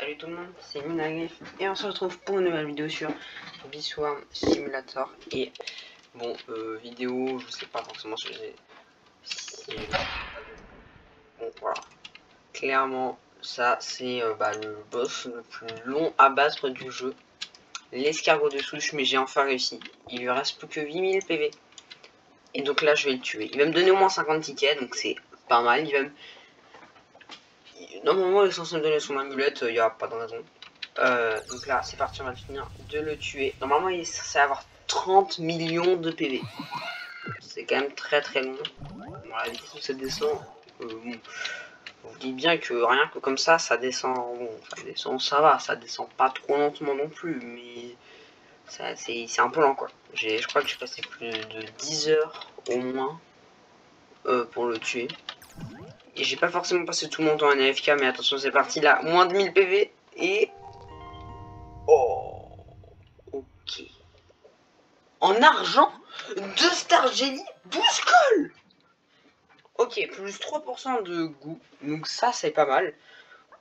Salut tout le monde, c'est Minagriff et on se retrouve pour une nouvelle vidéo sur Bee-Swarm Simulator. Et bon, vidéo, je sais pas forcément si bon, voilà. Clairement, ça c'est le boss le plus long à battre du jeu. L'escargot de souche, mais j'ai enfin réussi. Il lui reste plus que 8000 PV. Et donc là, je vais le tuer. Il va me donner au moins 50 tickets, donc c'est pas mal. Il va me... Normalement, il est censé me donner son amulette, il n'y a pas de raison. Donc là, c'est parti, on va finir de le tuer. Normalement, il est censé avoir 30 millions de PV. C'est quand même très très long. Bon, la vitesse où ça descend, bon, vous dites bien que rien que comme ça descend. Bon, ça descend, ça va, ça descend pas trop lentement non plus, mais c'est un peu lent quoi. Je crois que j'ai passé plus de 10 heures au moins pour le tuer. Et j'ai pas forcément passé tout mon temps en AFK, mais attention, c'est parti là, moins de 1000 PV et... Oh, ok. En argent, 2 stars génie, 12 cols. Ok, plus 3% de goût, donc ça c'est pas mal.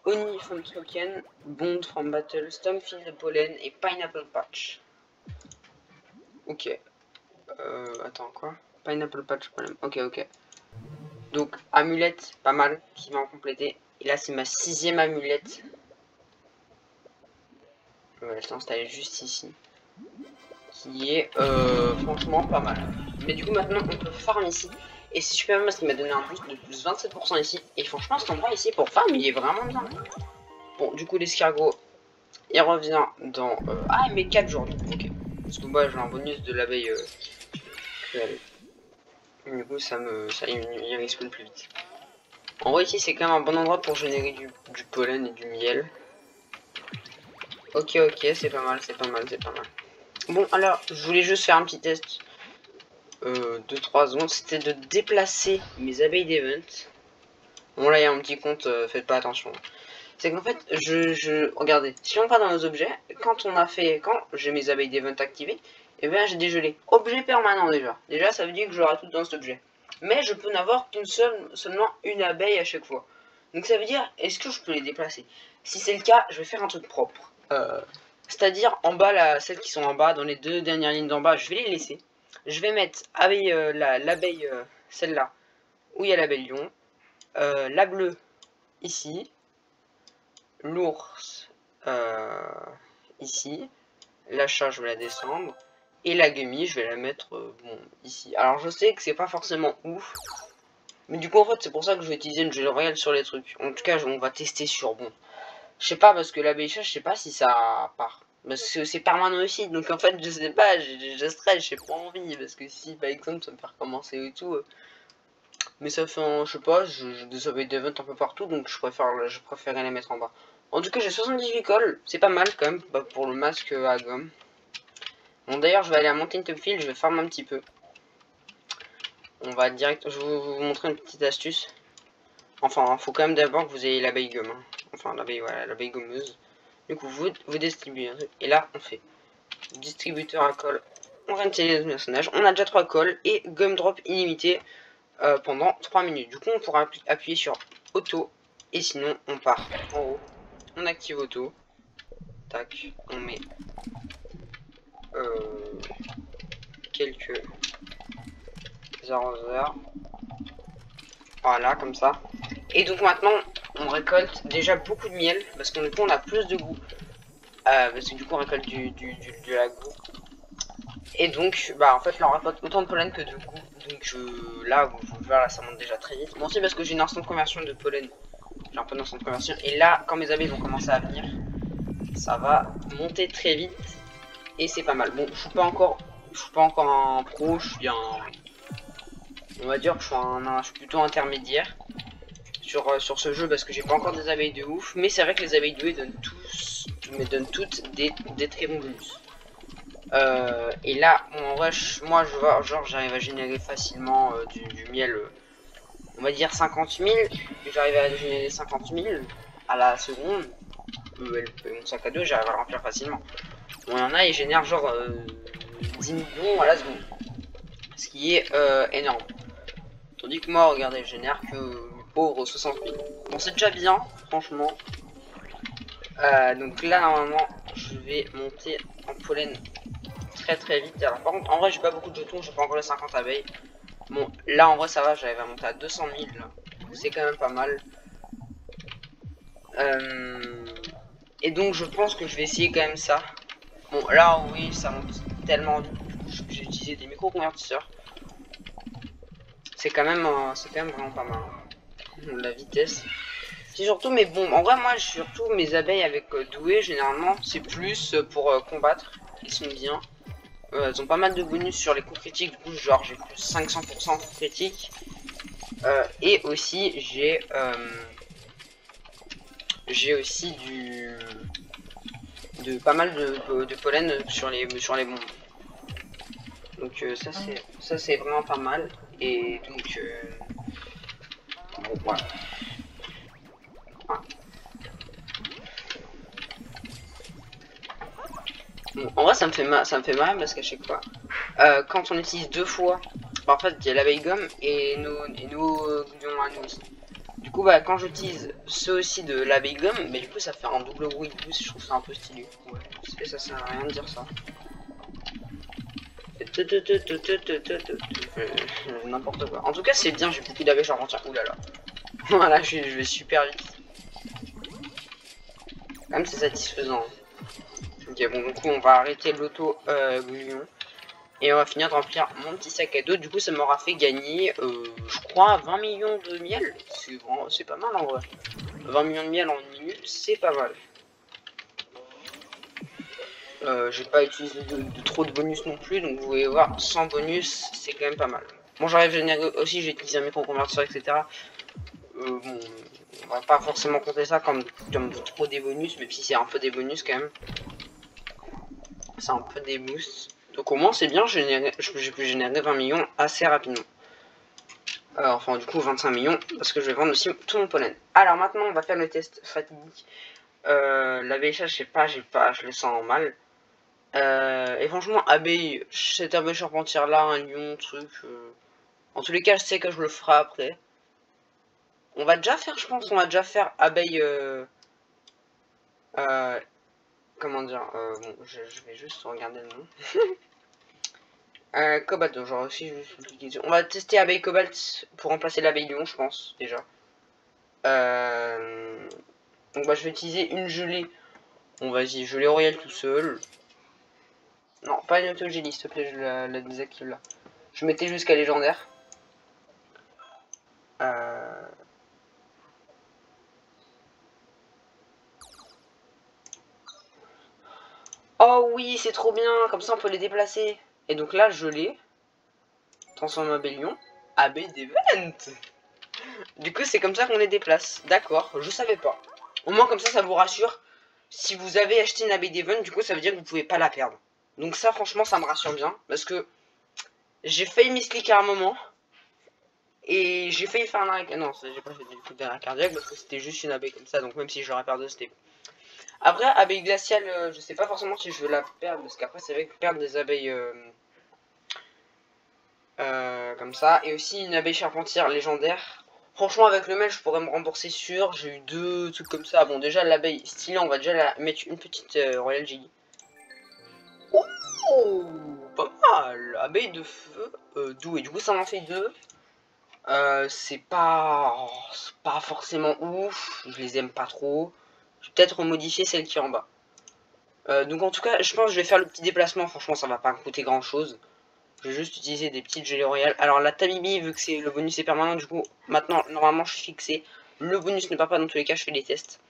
Oni from Token, Bond from Battle, Stomfield Pollen et Pineapple Patch. Ok. Attends, quoi? Pineapple Patch Pollen, ok. Donc, amulette, pas mal, qui va en compléter. Et là, c'est ma 6ème amulette. Je vais l'installer juste ici. Qui est franchement pas mal. Mais du coup maintenant on peut farm ici. Et c'est super bien parce qu'il m'a donné un boost de plus 27% ici. Et franchement cet endroit ici pour farm il est vraiment bien. Bon du coup l'escargot il revient dans... Ah mais 4 jours donc ok. Parce que moi j'ai un bonus de l'abeille cruelle. Du coup il risque plus vite. En vrai ici c'est quand même un bon endroit pour générer du pollen et du miel. Ok c'est pas mal. Bon alors je voulais juste faire un petit test. 2-3 secondes, c'était de déplacer mes abeilles d'event. Bon là il y a un petit compte, faites pas attention. C'est qu'en fait, regardez, si on va dans nos objets, quand j'ai mes abeilles d'event activées, et bien j'ai dégelé. Objet permanent déjà. Déjà ça veut dire que j'aurai tout dans cet objet. Mais je peux n'avoir seulement une abeille à chaque fois. Donc ça veut dire, est-ce que je peux les déplacer? Si c'est le cas, je vais faire un truc propre. C'est-à-dire en bas, là, celles qui sont en bas, dans les 2 dernières lignes d'en bas, je vais les laisser. Je vais mettre l'abeille, celle-là, où il y a l'abeille lion. La bleue, ici. L'ours, ici. La chat, je vais la descendre. Et la gummy, je vais la mettre, bon, ici. Alors, je sais que c'est pas forcément ouf. Mais du coup, en fait, c'est pour ça que je vais utiliser une gel royale sur les trucs. En tout cas, on va tester sur, bon. Je sais pas, parce que l'abeille chat, je sais pas si ça part. Parce que c'est permanent aussi, donc en fait, je sais pas, je stresse, j'ai pas envie. Parce que si, par exemple, ça me fait recommencer et tout. Mais ça fait, je sais pas, j'ai des abeilles d'event un peu partout, donc je préférais les mettre en bas. En tout cas, j'ai 78 cols, c'est pas mal quand même, pour le masque à gomme. Bon, d'ailleurs, je vais aller à Mountain Top Field, je vais farm un petit peu. On va direct, je vais vous montrer une petite astuce. Enfin, faut quand même d'abord que vous ayez l'abeille gomme. Hein. Enfin, l'abeille, voilà, l'abeille gommeuse. Du coup, vous distribuez un truc. Et là, on fait distributeur à colle. On vient de télécharger le personnage. On a déjà 3 cols et gumdrop illimité pendant 3 minutes. Du coup, on pourra appuyer sur auto. Et sinon, on part en haut. On active auto. Tac. On met quelques arroseurs. Voilà, comme ça. Et donc maintenant, on récolte déjà beaucoup de miel. Parce que du coup, on a plus de goût. Parce que du coup on récolte de la goût. Et donc en fait là on récolte autant de pollen que de goût. Donc là vous verrez, là ça monte déjà très vite. Bon c'est parce que j'ai une instant de conversion de pollen. J'ai un peu d'instant de conversion. Et là quand mes abeilles vont commencer à venir, ça va monter très vite. Et c'est pas mal. Bon je suis pas encore un pro, je suis on va dire que je suis plutôt intermédiaire sur ce jeu parce que j'ai pas encore des abeilles de ouf. Mais c'est vrai que les abeilles de ouf donnent toutes des très bons bonus. Et là, en vrai, moi je vois, genre j'arrive à générer facilement du miel, on va dire 50 000. J'arrive à générer 50 000 à la seconde. Mon sac à dos, j'arrive à le remplir facilement. Bon, il y en a, ils génèrent genre 10 millions à la seconde. Ce qui est énorme. Tandis que moi, regardez, je génère que pauvre 60 000. Bon, c'est déjà bien, franchement. Donc là normalement je vais monter en pollen très vite. Alors par contre en vrai j'ai pas beaucoup de jetons, j'ai pas encore les 50 abeilles. Bon là en vrai ça va, j'arrive à monter à 200 000 là. C'est quand même pas mal. Et donc je pense que je vais essayer quand même ça. Bon là oui ça monte tellement vite. J'ai utilisé des micro-convertisseurs. C'est quand même vraiment pas mal. La vitesse. C'est surtout, mais bon, en vrai, moi, surtout mes abeilles avec doué, généralement, c'est plus pour combattre. Ils sont bien. Elles ont pas mal de bonus sur les coups critiques, du coup, genre, j'ai plus 500% coups critiques. Et aussi, j'ai aussi pas mal de pollen sur les bombes. Donc, ça, c'est vraiment pas mal. Et donc, bon, voilà. Bon, en vrai, ça me fait mal parce qu'à chaque fois, quand on utilise deux fois, bah, en fait, il y a l'abeille gomme et nos gluons à nous aussi. Du coup, bah, quand j'utilise ceux aussi de l'abeille gomme, bah, du coup, ça fait un double bruit de boost. Je trouve ça un peu stylé. Ouais, ça sert à rien de dire ça. N'importe quoi. En tout cas, c'est bien, j'ai beaucoup d'abeilles, j'en retiens. Oulala. Voilà, je vais super vite. Quand même, c'est satisfaisant. Ok, bon, du coup, on va arrêter l'auto-gluon. Et on va finir de remplir mon petit sac à dos. Du coup, ça m'aura fait gagner, je crois, 20 millions de miel. C'est pas mal en vrai. 20 millions de miel en une minute, c'est pas mal. J'ai pas utilisé de trop de bonus non plus. Donc vous pouvez voir, sans bonus, c'est quand même pas mal. Bon, j'arrive à générer aussi, j'ai utilisé un micro-convertisseur, etc. Bon, on va pas forcément compter ça comme trop des bonus, même si c'est un peu des bonus quand même. C'est un peu des boosts. Donc au moins c'est bien, j'ai pu générer 20 millions assez rapidement. Enfin du coup 25 millions parce que je vais vendre aussi tout mon pollen. Alors maintenant on va faire le test fatidique. L'abbaissage je sais pas, je le sens mal. Et franchement abeille, cette abeille charpentière là, un lion, truc. En tous les cas je sais que je le ferai après. On va déjà faire, je pense, on va déjà faire abeille. Comment dire, bon, je vais juste regarder le nom. Cobalt, genre aussi on va tester abeille cobalt pour remplacer l'abeille lion, je pense déjà. Donc bah je vais utiliser une gelée. Bon vas-y, gelée royale tout seul. Non, pas une autogélie, s'il te plaît, je la désactive là. Je mettais jusqu'à légendaire. Oh oui, c'est trop bien, comme ça on peut les déplacer. Et donc là, gelée. Transforme abeille lion. Abeille d'event. Du coup, c'est comme ça qu'on les déplace. D'accord, je savais pas. Au moins, comme ça vous rassure. Si vous avez acheté une abeille d'Even, du coup, ça veut dire que vous pouvez pas la perdre. Donc ça, franchement, ça me rassure bien. Parce que j'ai failli miscliquer à un moment. Et j'ai failli faire un arrêt... Non, j'ai pas fait du coup d'arrêt cardiaque parce que c'était juste une abeille comme ça. Donc même si j'aurais perdu, c'était... Après, abeille glaciale, je sais pas forcément si je veux la perdre. Parce qu'après, c'est vrai que perdre des abeilles... comme ça. Et aussi une abeille charpentière légendaire. Franchement, avec le mail, je pourrais me rembourser sûr. J'ai eu deux trucs comme ça. Bon, déjà, l'abeille stylée, on va déjà la mettre une petite Royal Jelly. Oh, pas mal. Abeille de feu douée. Du coup, ça m'en fait deux. C'est pas forcément ouf. Je les aime pas trop. Je vais peut-être remodifier celle qui est en bas. Donc, en tout cas, je pense que je vais faire le petit déplacement. Franchement, ça va pas me coûter grand chose. Je vais juste utiliser des petites gelées royales. Alors la Tabibi, vu que le bonus est permanent, du coup, maintenant, normalement, je suis fixé. Le bonus ne part pas dans tous les cas, je fais des tests.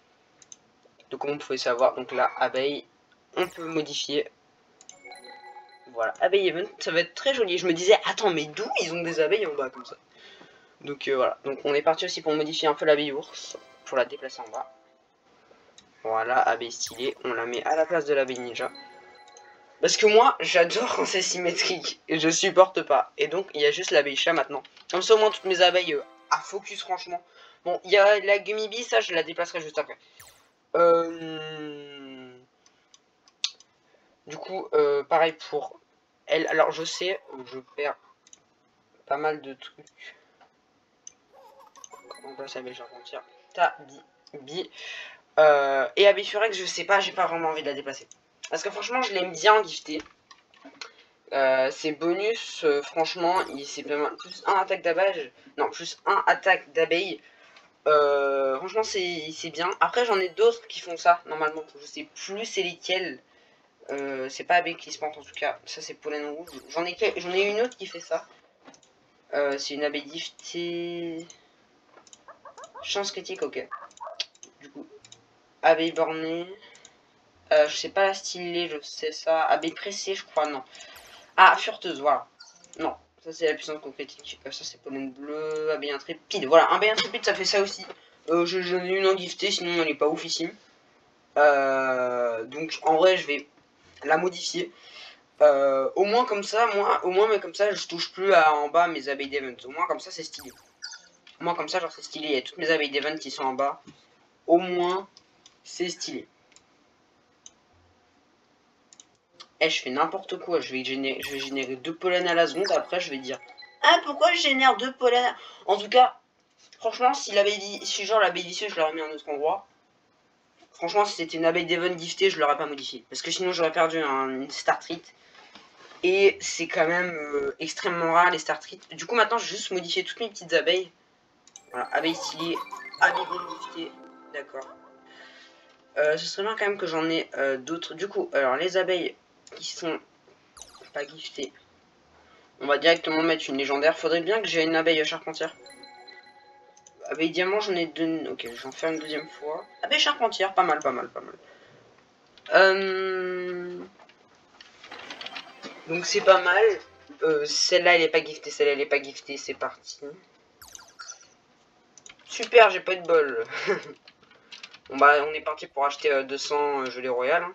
Donc comme vous pouvez savoir, donc là, abeille, on peut modifier. Voilà, abeille event, ça va être très joli. Je me disais, attends, mais d'où ils ont des abeilles en bas comme ça? Donc voilà, donc on est parti aussi pour modifier un peu l'abeille ours, pour la déplacer en bas. Voilà, abeille stylée, on la met à la place de l'abeille ninja. Parce que moi, j'adore quand c'est symétrique. Et je supporte pas. Et donc, il y a juste l'abeille chat maintenant. Comme ça, au moins, toutes mes abeilles à focus, franchement. Bon, il y a la gummy bee, ça, je la déplacerai juste après. Du coup, pareil pour elle. Alors, je sais, je perds pas mal de trucs. Comment on passe l'abeille charpentière? Tabi. Et Abbé Furex, je sais pas, j'ai pas vraiment envie de la déplacer. Parce que franchement, je l'aime bien gifter. Ses bonus, franchement, c'est vraiment plus 1 attaque d'abeille. Non, plus 1 attaque d'abeille. Franchement, c'est bien. Après, j'en ai d'autres qui font ça, normalement. Je sais plus c'est lesquels. C'est pas abeille qui se plante en tout cas. Ça, c'est pollen rouge. J'en ai une autre qui fait ça. C'est une abeille giftée. Chance critique, ok. Du coup, abeille bornée. Je sais pas la stylée, je sais ça. Abeille pressée, je crois, non. Ah, furteuse, voilà. Non, ça c'est la puissance critique. Ça c'est pollen bleu, abeille intrépide. Voilà, abeille intrépide, ça fait ça aussi. J'en ai une en gifté, sinon elle est pas oufissime. Donc en vrai, je vais la modifier. Au moins comme ça, mais comme ça, je touche plus en bas mes abeilles d'event. Au moins comme ça, c'est stylé. Au moins comme ça, genre c'est stylé. Il y a toutes mes abeilles d'event qui sont en bas. Au moins, c'est stylé. Eh, je fais n'importe quoi. Je vais générer 2 pollen à la seconde. Après, je vais dire, ah, pourquoi je génère 2 pollen? En tout cas, franchement, si genre l'abeille vicieuse, je l'aurais mis à un autre endroit. Franchement, si c'était une abeille d'Even giftée, je l'aurais pas modifié. Parce que sinon, j'aurais perdu une Star Treat. Et c'est quand même extrêmement rare les Star Treat. Du coup, maintenant, je vais juste modifier toutes mes petites abeilles. Voilà, abeille stylée, abeille giftée. D'accord. Ce serait bien quand même que j'en ai d'autres. Du coup, alors les abeilles qui sont pas giftées, on va directement mettre une légendaire. Faudrait bien que j'ai une abeille charpentière. Abeille diamant, j'en ai deux. Ok, j'en fais une deuxième fois. Abeille charpentière, pas mal, pas mal, pas mal. Donc c'est pas mal. Celle-là, elle est pas giftée, celle-là, elle est pas giftée. C'est parti. Super, j'ai pas eu de bol. Bon bah, on est parti pour acheter 200 gelées royales. Hein.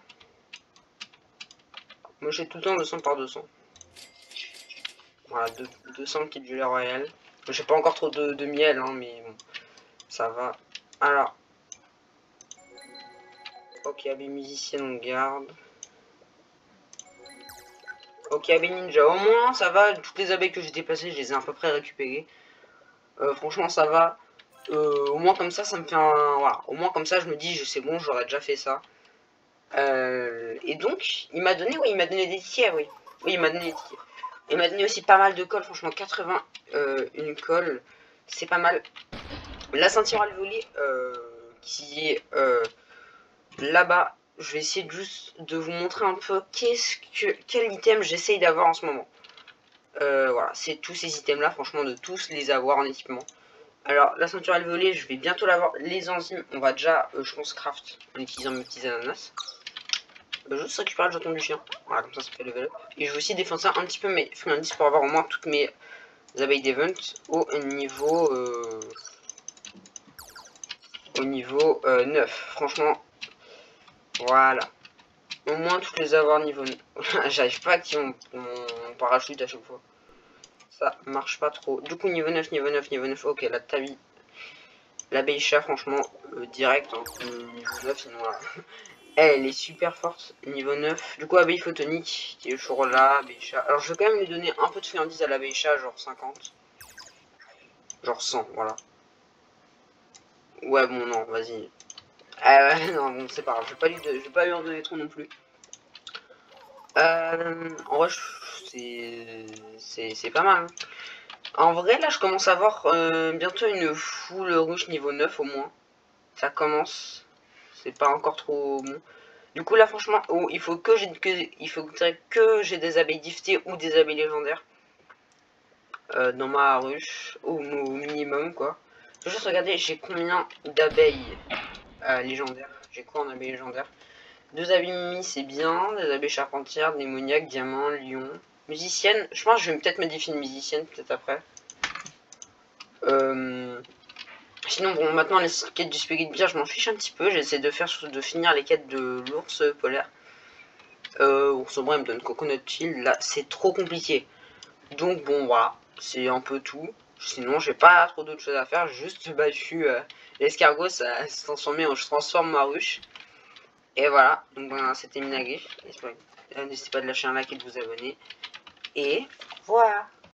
Moi, j'ai tout le temps 200 par 200. Voilà, 200 kits de gelée royale. J'ai pas encore trop de miel, hein, mais bon, ça va. Alors, ok, abeille musicienne, on garde. Ok, abeille ninja, au moins ça va. Toutes les abeilles que j'ai déplacées, je les ai à peu près récupérées. Franchement, ça va. Au moins comme ça me fait un... Voilà, au moins comme ça, je me dis, c'est bon, j'aurais déjà fait ça. Et donc, il m'a donné, oui, il m'a donné des tickets, oui. Oui, il m'a donné des tickets. Il m'a donné aussi pas mal de colle, franchement, 80 une colle, c'est pas mal. La ceinture à voler, qui est là-bas, je vais essayer juste de vous montrer un peu quel item j'essaye d'avoir en ce moment. Voilà, c'est tous ces items là, franchement, de tous les avoir en équipement. Alors, la ceinture alvéolée, je vais bientôt l'avoir. Les enzymes, on va déjà, je pense, craft en utilisant mes petits ananas. Juste récupérer le jeton du chien. Voilà, comme ça fait level up. Et je vais aussi défoncer un petit peu mes friandises pour avoir au moins toutes mes abeilles d'event au niveau 9. Franchement, voilà. Au moins toutes les avoir niveau 9. J'arrive pas à activer mon parachute à chaque fois. Ça marche pas trop. Du coup, niveau 9, niveau 9, niveau 9. Ok, la taille. L'abeille chat, franchement, direct. Hein. Niveau 9, sinon là. Elle est super forte. Niveau 9. Du coup, abeille photonique, qui est toujours là. Abeille chat. Alors, je vais quand même lui donner un peu de friandises à l'abeille chat, genre 50. Genre 100, voilà. Ouais, bon, non, vas-y. Ah ouais, non, bon, c'est pas grave. Je vais pas lui en donner trop non plus. En vrai, c'est pas mal. Hein. En vrai, là, je commence à avoir bientôt une full rush niveau 9 au moins. Ça commence. C'est pas encore trop bon. Du coup, là, franchement, il faut que j'ai des abeilles giftées ou des abeilles légendaires. Dans ma ruche. Au minimum, quoi. Je vais juste regarder, j'ai combien d'abeilles légendaires. J'ai quoi en abeilles légendaires? 2 abeilles mimi, c'est bien. Des abeilles charpentières, démoniaques, diamant, lion. Musicienne, je pense que je vais peut-être modifier une musicienne, peut-être après. Sinon, bon, maintenant, les quêtes du spaghetti bière, je m'en fiche un petit peu. J'essaie de finir les quêtes de l'ours polaire. Ours brun, il me donne coconut chill. Là, c'est trop compliqué. Donc, bon, voilà. C'est un peu tout. Sinon, j'ai pas trop d'autres choses à faire. J'ai juste battu l'escargot, ça s'est transformé en je transforme ma ruche. Et voilà. Donc, ben, c'était Minagrif. N'hésitez pas de lâcher un like et de vous abonner. Et voilà.